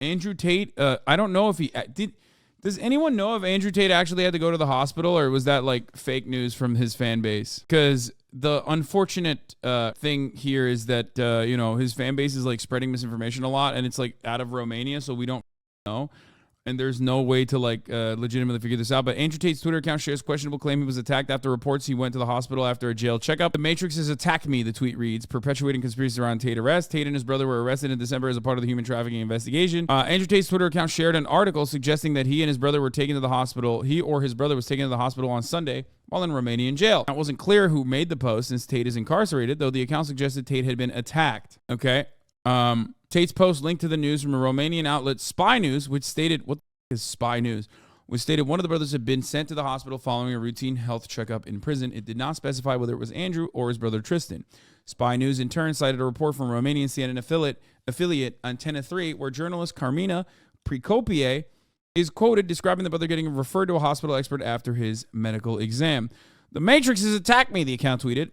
Andrew Tate, I don't know if he did. Does anyone know if Andrew Tate actually had to go to the hospital, or was that like fake news from his fan base? Because the unfortunate thing here is that, you know, his fan base is like spreading misinformation a lot, and it's like out of Romania, so we don't know. And there's no way to like legitimately figure this out. But Andrew Tate's Twitter account shares questionable claim he was attacked after reports he went to the hospital after a jail checkup. The Matrix has attacked me, the tweet reads, perpetuating conspiracies around Tate arrest. Tate and his brother were arrested in December as a part of the human trafficking investigation. Andrew Tate's Twitter account shared an article suggesting that he and his brother were taken to the hospital. He or his brother was taken to the hospital on Sunday while in Romanian jail. It wasn't clear who made the post since Tate is incarcerated, though the account suggested Tate had been attacked. Okay. Tate's post linked to the news from a Romanian outlet, Spy News, which stated, what is Spy News, which stated one of the brothers had been sent to the hospital following a routine health checkup in prison. It did not specify whether it was Andrew or his brother Tristan. Spy News in turn cited a report from Romanian CNN affiliate Antena 3, where journalist Carmina Pricopie is quoted describing the brother getting referred to a hospital expert after his medical exam. The Matrix has attacked me, the account tweeted,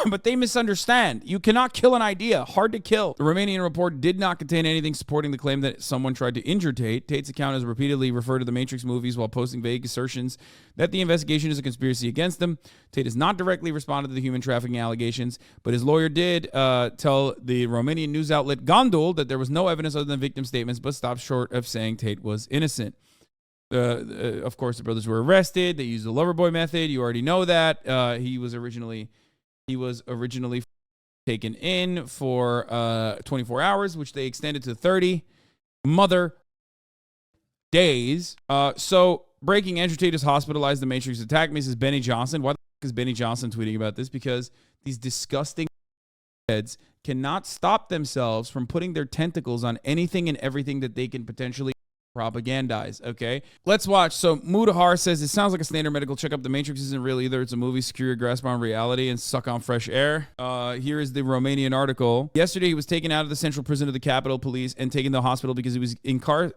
but they misunderstand. You cannot kill an idea. Hard to kill. The Romanian report did not contain anything supporting the claim that someone tried to injure Tate. Tate's account has repeatedly referred to the Matrix movies while posting vague assertions that the investigation is a conspiracy against him. Tate has not directly responded to the human trafficking allegations, but his lawyer did tell the Romanian news outlet Gândul that there was no evidence other than victim statements, but stopped short of saying Tate was innocent. Of course, the brothers were arrested. They used the Loverboy method. You already know that. He was originally taken in for 24 hours, which they extended to 30 days. So, breaking, Andrew Tate is hospitalized. The Matrix attacked me, says Benny Johnson. Why the fuck is Benny Johnson tweeting about this? Because these disgusting heads cannot stop themselves from putting their tentacles on anything and everything that they can potentially propagandize. Okay, let's watch. So Mudahar says it sounds like a standard medical checkup. The Matrix isn't real either. It's a movie. Secure your grasp on reality and suck on fresh air. Here is the Romanian article. Yesterday he was taken out of the central prison of the Capitol Police and taken to the hospital because he was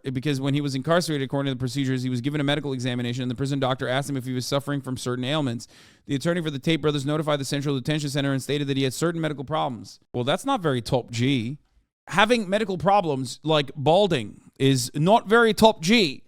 because when he was incarcerated, according to the procedures, he was given a medical examination and the prison doctor asked him if he was suffering from certain ailments. The attorney for the Tate brothers notified the Central Detention Center and stated that he had certain medical problems. Well, that's not very top G. Having medical problems like balding is not very top G.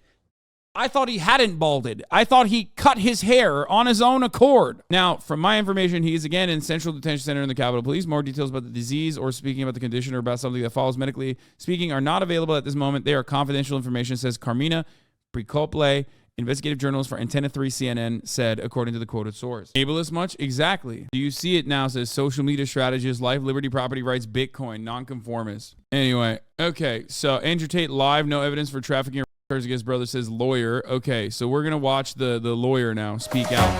I thought he hadn't balded. I thought he cut his hair on his own accord. Now, from my information, he is again in Central Detention Center in the Capitol Police. More details about the disease or speaking about the condition or about something that follows medically speaking are not available at this moment. They are confidential information, says Carmina Pricople, investigative journalist for Antena 3 CNN, said, according to the quoted source. Ableist much? Exactly. Do you see it now? Says social media strategist, life, liberty, property rights, Bitcoin, nonconformist. Anyway, okay, so Andrew Tate live, no evidence for trafficking or charges against brother, says lawyer. Okay, so we're going to watch the lawyer now speak out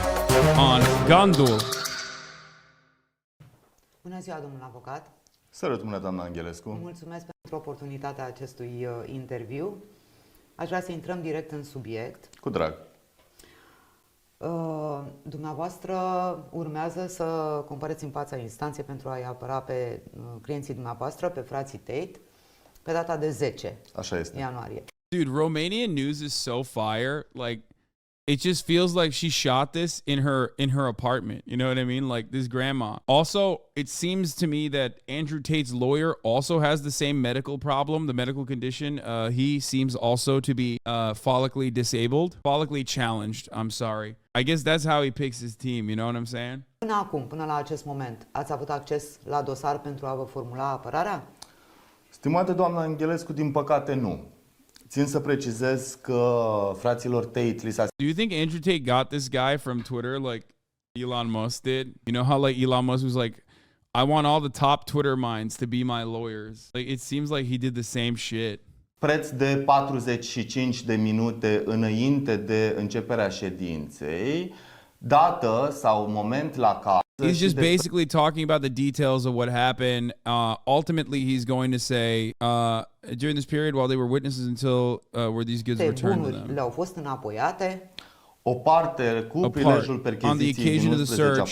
on Gândul. Bună ziua, domnul avocat. Salut, bună, doamna Angelescu. Mulțumesc pentru oportunitatea acestui interviu. Aș vrea să intrăm direct în subiect. Cu drag. Dumneavoastră urmează să comparați în fața instanței pentru a-i apăra pe clienții dumneavoastră, pe frații Tate, pe data de 10 ianuarie. Dude, Romanian news is so fire. Like, it just feels like she shot this in her apartment. You know what I mean? Like this grandma. Also, it seems to me that Andrew Tate's lawyer also has the same medical problem, the medical condition. He seems also to be follically disabled, follically challenged. I'm sorry. I guess that's how he picks his team. You know what I'm saying? Până acum, până la acest moment, ați avut acces la dosar pentru a vă formula apărarea? Stimată doamna Angelescu, din păcate nu. Țin să precizez că fraților Tate li s-a... Do you think Andrew Tate got this guy from Twitter like Elon Musk did? You know how like Elon Musk was like, I want all the top Twitter minds to be my lawyers. Like it seems like he did the same shit. Preț de 45 de minute înainte de începerea ședinței, dată sau moment la care... He's just basically talking about the details of what happened. Ultimately, he's going to say, during this period, while they were witnesses until were these goods returned to them. Le-au fost înapoiate. O parte cu prilejul percheziției din 11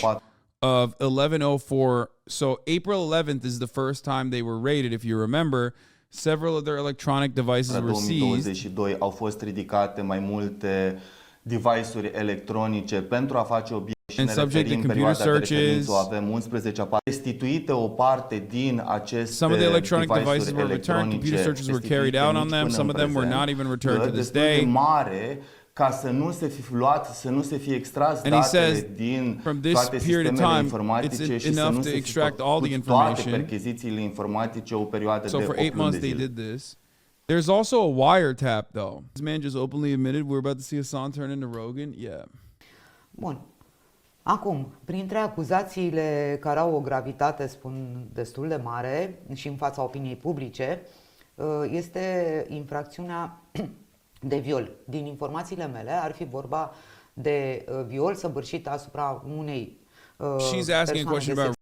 of 1104. So April 11th is the first time they were raided, if you remember. Several of their electronic devices were seized. În 2022 au fost ridicate mai multe device-uri electronice pentru a face obiect. And subject to computer searches. Avem 11 restituite o parte din aceste Some of the electronic devices were returned, electronice computer searches were carried out on them, some of them were not even returned to this day. Mare ca să nu se fi luat, să nu se fie extras And he says, datele din from this toate period of sistemele time, informatice it's și să enough nu to se fi extract all the făcut toate information. perchezițiile informatice o perioadă So de for 8 8 luni months de they zile. did this. There's also a wiretap though. This man just openly admitted we're about to see Hasan turn into Rogan. Yeah. Bun. Acum, printre acuzațiile care au o gravitate, spun, destul de mare și în fața opiniei publice, este infracțiunea de viol. Din informațiile mele ar fi vorba de viol săvârșit asupra unei She's asking a question about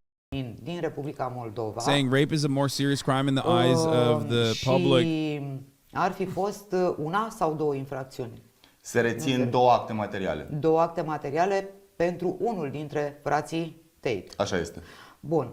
din Republica Moldova. saying rape is a more serious crime in the eyes of the public. Și ar fi fost una sau două infracțiuni. Se rețin două acte materiale. Două acte materiale pentru unul dintre frații Tate. Așa este. Bun.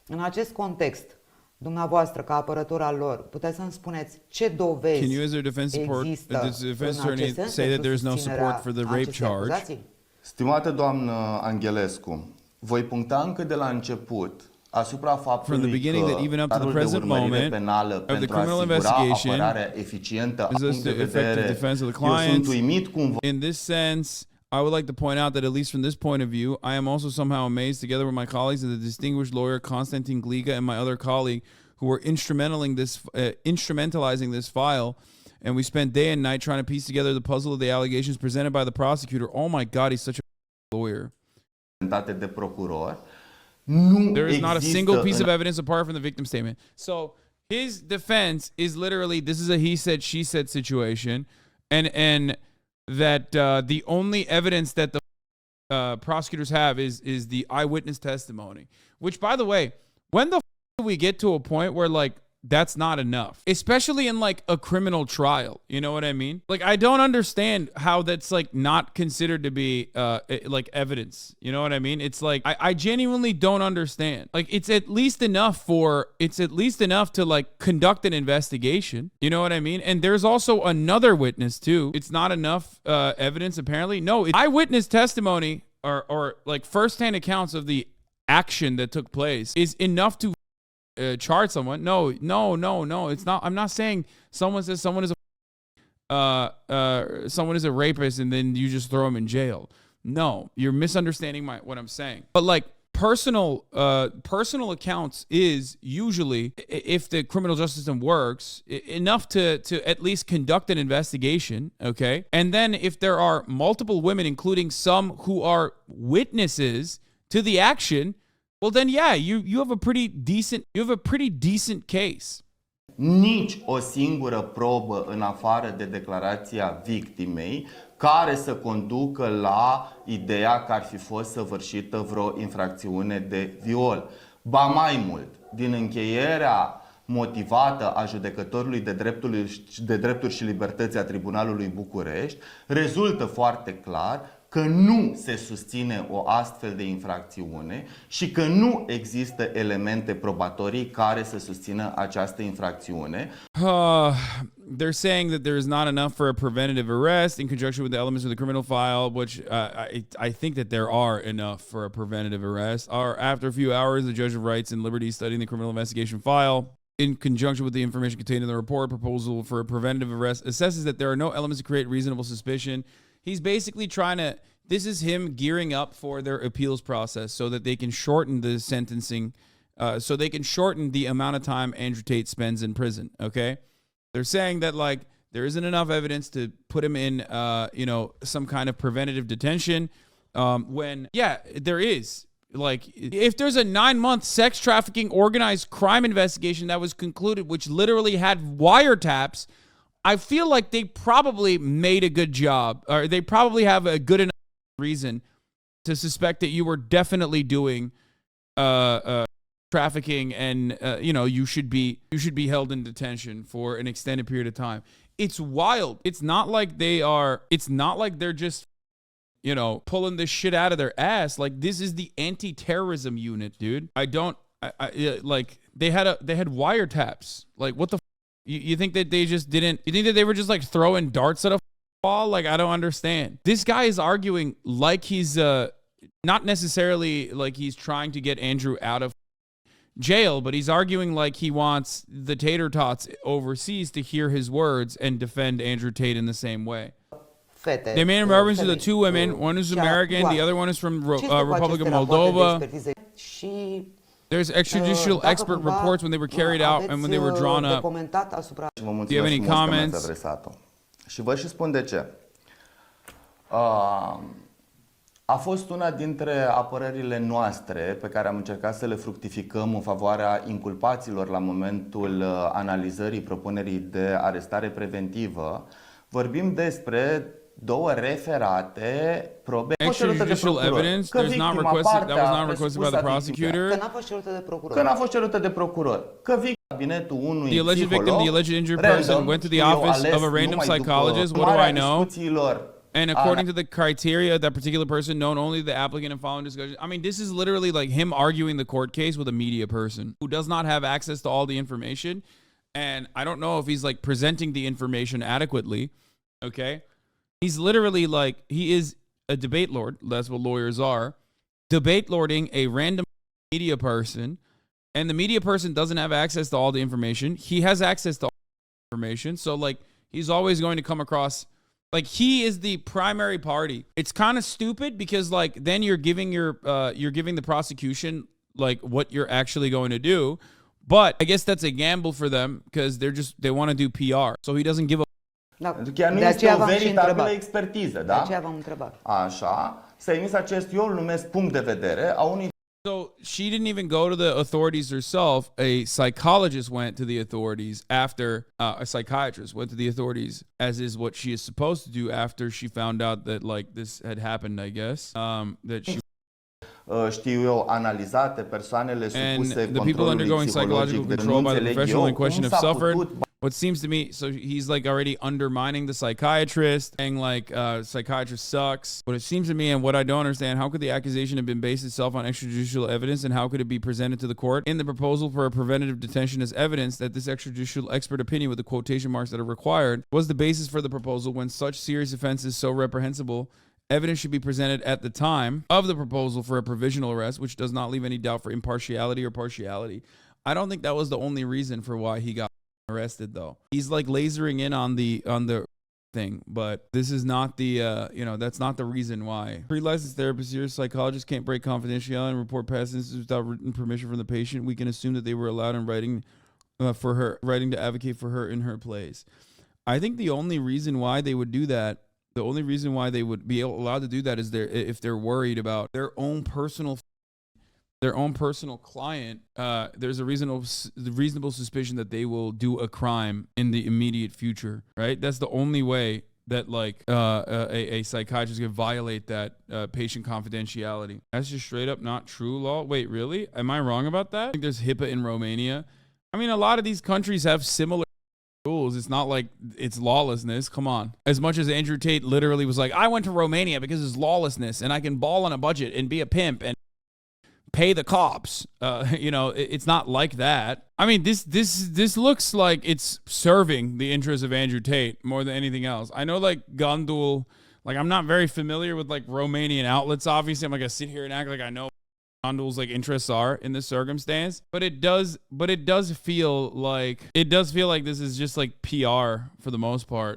În acest context, dumneavoastră, ca apărător al lor, puteți să-mi spuneți ce dovezi Can you, as their defense support, există the defense în attorney, acest sens say that pentru there is no support for the rape acestei charge? acuzații? Stimată doamnă Angelescu, voi puncta încă de la început asupra faptului From the beginning că that even up to the starul de present urmărire moment penală of the pentru a criminal asigura investigation apărarea eficientă a is punct de the effective vedere, defense of the eu sunt clients. uimit cum In this sense, I would like to point out that at least from this point of view, I am also somehow amazed, together with my colleagues and the distinguished lawyer Konstantin Gliga and my other colleague, who were instrumentalizing this file, and we spent day and night trying to piece together the puzzle of the allegations presented by the prosecutor. Oh my God, he's such a lawyer. de procuror. There is not a single piece of evidence apart from the victim statement. So his defense is literally, this is a he said, she said situation, and that the only evidence that the prosecutors have is the eyewitness testimony. Which, by the way, when the do we get to a point where like that's not enough, especially in like a criminal trial? You know what I mean? Like, I don't understand how that's like not considered to be like evidence. You know what I mean? It's like I genuinely don't understand. Like, it's at least enough to like conduct an investigation. You know what I mean? And there's also another witness too. It's not enough evidence apparently. No, it's eyewitness testimony or like firsthand accounts of the action that took place is enough to charge someone. No, it's not. I'm not saying someone says someone is a rapist and then you just throw him in jail. No, you're misunderstanding what I'm saying. But like personal accounts is usually, if the criminal justice system works, enough to at least conduct an investigation. Okay, and then if there are multiple women, including some who are witnesses to the action, well then yeah, you have a pretty decent case. Nici o singură probă în afară de declarația victimei care să conducă la ideea că ar fi fost săvârșită vreo infracțiune de viol. Ba mai mult, din încheierea motivată a judecătorului de drepturi și libertăți a Tribunalului București, rezultă foarte clar că nu se susține o astfel de infracțiune și că nu există elemente probatorii care să susțină această infracțiune. They're saying that there is not enough for a preventative arrest in conjunction with the elements of the criminal file, which I think that there are enough for a preventative arrest. After a few hours, the judge of rights and liberties studying the criminal investigation file, in conjunction with the information contained in the report, proposal for a preventative arrest assesses that there are no elements to create reasonable suspicion. He's basically this is him gearing up for their appeals process so that they can shorten the sentencing, so they can shorten the amount of time Andrew Tate spends in prison, okay? They're saying that, like, there isn't enough evidence to put him in, some kind of preventative detention, when, yeah, there is. Like, if there's a 9-month sex trafficking organized crime investigation that was concluded, which literally had wiretaps, I feel like they probably made a good job, or they probably have a good enough reason to suspect that you were definitely doing trafficking, and you should be held in detention for an extended period of time. It's wild. It's not like they're just pulling this shit out of their ass. Like, this is the anti-terrorism unit, dude. Like, they had wiretaps. Like, what the you think that they just didn't? You think that they were just like throwing darts at a ball? Like, I don't understand. This guy is arguing like he's not necessarily like he's trying to get Andrew out of jail, but he's arguing like he wants the tater tots overseas to hear his words and defend Andrew Tate in the same way. Fete, They made reference to the two women. One is American, the other one is from Republic of Moldova. There's extrajudicial expert reports when they were carried out and when they were drawn up. Do you have any comments? Și vă și spun de ce. A fost una dintre apărările noastre pe care am încercat să le fructificăm în favoarea inculpaților la momentul analizării propunerii de arestare preventivă. Vorbim despre două referate probe. Extrajudicial evidence. That was not requested by the prosecutor. Că n-a fost cerută de procuror. Că n-a fost cerută de procuror. Că cabinetul unui the alleged victim, the alleged injured person, went to the office of a random psychologist. What do I know? And according to the criteria, that particular person known only to the applicant and following discussion. I mean, this is literally like him arguing the court case with a media person who does not have access to all the information. And I don't know if he's like presenting the information adequately. Okay. He's literally like, he is a debate lord. That's what lawyers are. Debate lording a random media person. And the media person doesn't have access to all the information. He has access to all the information. So like, he's always going to come across like he is the primary party. It's kind of stupid because like then you're giving the prosecution like what you're actually going to do. But I guess that's a gamble for them because they want to do PR. So he doesn't give a chiar nu este o veritabilă expertiză, da? De aceea v-am întrebat. Așa, s-a emis acest, eu îl numesc punct de vedere a unui. So she didn't even go to the authorities herself. A psychologist went to the authorities after a psychiatrist went to the authorities, as is what she is supposed to do after she found out that like this had happened, I guess. That she știu eu, analizate persoanele supuse and the people undergoing psychological control by the professional in question have suffered. What seems to me, so he's like already undermining the psychiatrist, saying like psychiatrist sucks. What it seems to me and what I don't understand, how could the accusation have been based itself on extrajudicial evidence and how could it be presented to the court in the proposal for a preventative detention as evidence that this extrajudicial expert opinion with the quotation marks that are required was the basis for the proposal when such serious offenses so reprehensible evidence should be presented at the time of the proposal for a provisional arrest, which does not leave any doubt for impartiality or partiality. I don't think that was the only reason for why he got arrested, though. He's like lasering in on the thing, but this is not the that's not the reason why. Pre-licensed therapists here, psychologists can't break confidentiality and report past instances without written permission from the patient. We can assume that they were allowed in writing to advocate for her in her place. I think the only reason why they would do that, the only reason why they would be allowed to do that is if they're worried about their own personal client. There's a reasonable suspicion that they will do a crime in the immediate future, right? That's the only way that like a psychiatrist could violate that patient confidentiality. That's just straight up not true law. Wait, really? Am I wrong about that? I think there's HIPAA in Romania. I mean, a lot of these countries have similar rules. It's not like it's lawlessness. Come on. As much as Andrew Tate literally was like, I went to Romania because it's lawlessness and I can ball on a budget and be a pimp and pay the cops. It's not like that. I mean, this looks like it's serving the interests of Andrew Tate more than anything else. I know like Gandul, like I'm not very familiar with like Romanian outlets. Obviously, I'm not gonna sit here and act like I know Gandul's like interests are in this circumstance, but it does feel like this is just like PR for the most part.